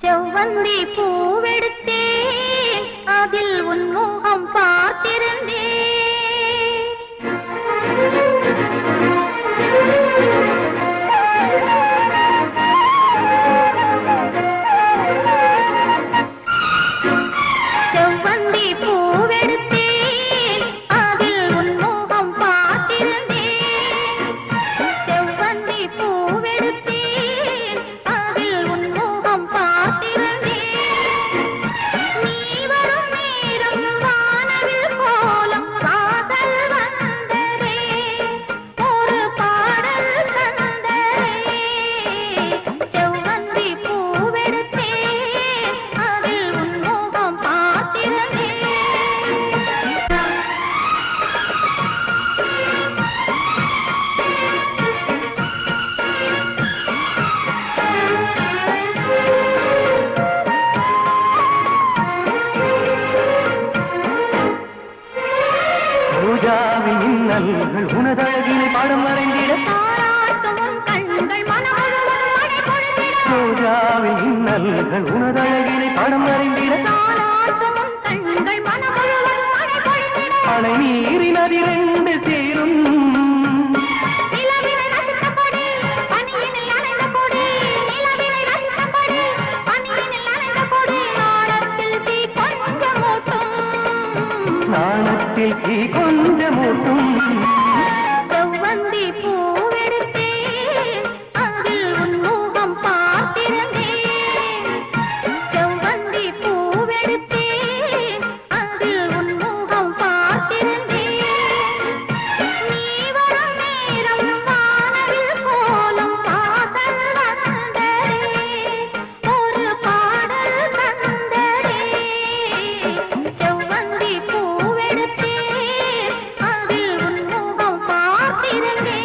செவ்வந்தி பூவெடுத்தேன் அதில் உன் முகம் பார்த்திருந்தேன் செவ்வந்தி பூவெடுத்தேன் அதில் உன் முகம் பார்த்திருந்தேன் செவ்வந்தி பூவெடுத்தேன் அதில் உன் முகம் பார்த்திருந்தேன் நீ வரும் நேரம் வானவில் கோலம் காதல் வந்ததே ஒரு பாடல் தந்ததே செவ்வந்தி பூவெடுத்தேன் அதில் உன் முகம் பார்த்திருந்தேன் ரோஜாவின் இன்னல்கள் உனதழகினை பாடம் வரைந்திட தாராட்டும் உன் கண்கள் மனம் முழுவதும் மழை பொழிந்திட ரோஜாவின் இன்னல்கள் உனதழகினை பாடம் வரைந்திட தாராட்டும் உன் கண்கள் மனம் முழுவதும் மழை பொழிந்திட அணை நீரின் அதிரெண்டு சேரும் நிலவினை ரசித்தபடி பனியினில் அலைந்தபடி நிலவினை ரசித்தபடி பனியினில் அலைந்தபடி நாணத்தில் தீ கொஞ்சம் மூட்டும் நாணத்தில் தீ கொஞ்சமூட்டும் செவ்வந்தி பூவெடுத்தேன் அதில் உன் முகம் பார்த்திருந்தேன் செவ்வந்தி பூவெடுத்தேன் அதில் உன் முகம் பார்த்திருந்தேன் நீ வரும் நேரம் வானவில் கோலம் வாசல் வந்ததே ஒரு பாடல் தந்ததே செவ்வந்தி பூவெடுத்தேன் அதில் உன் முகம் பார்த்திருந்தேன்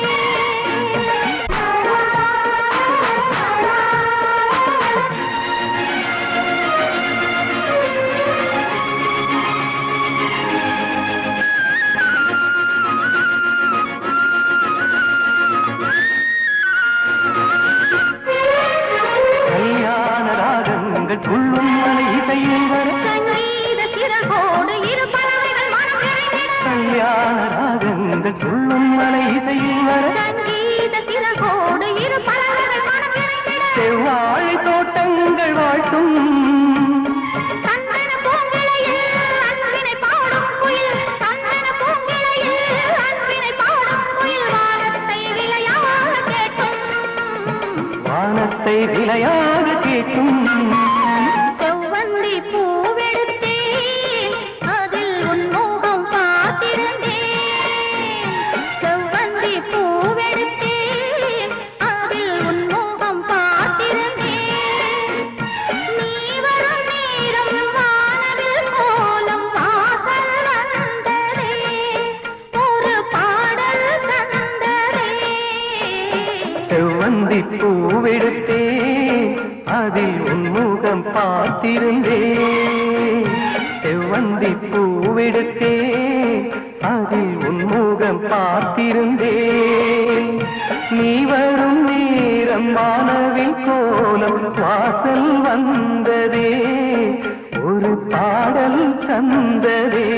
கல்யாண ராகங்கள் துள்ளும் மலை இசையில் வர சங்கீத சிறகோடு இரு பறவைகள் மனம் நிறைந்திட கல்யாண ராகங்கள் துள்ளும் மலை இசையில் வர சங்கீத சிறகோடு இரு பறவைகள் மனம் நிறைந்திட செவ்வாழை தோட்டங்கள் வாழ்த்தும் சந்தன பூங்கிளையில் அன்பினை பாடும் குயில் சந்தன பூங்கிளையில் அன்பினை பாடும் குயில் வானத்தை விளையாக கேட்டும் வானத்தை விலையாக கேட்கும் செவ்வந்தி பூவெடுத்தேன் அதில் உன் முகம் பார்த்திருந்தேன் செவ்வந்தி பூவெடுத்தேன் அதில் உன் முகம் பார்த்திருந்தேன் நீ வரும் நேரம் வானவில் கோலம் வாசல் வந்ததே ஒரு பாடல் தந்ததே செவ்வந்தி பூவெடுத்தே அதில் உன்முகம் பார்த்திருந்தேன் செவ்வந்தி பூவெடுத்தே அதில் உன்முகம் பார்த்திருந்தேன் நீ வரும் நேரம் வானவில் கோலம் வாசல் வந்ததே ஒரு பாடல் தந்ததே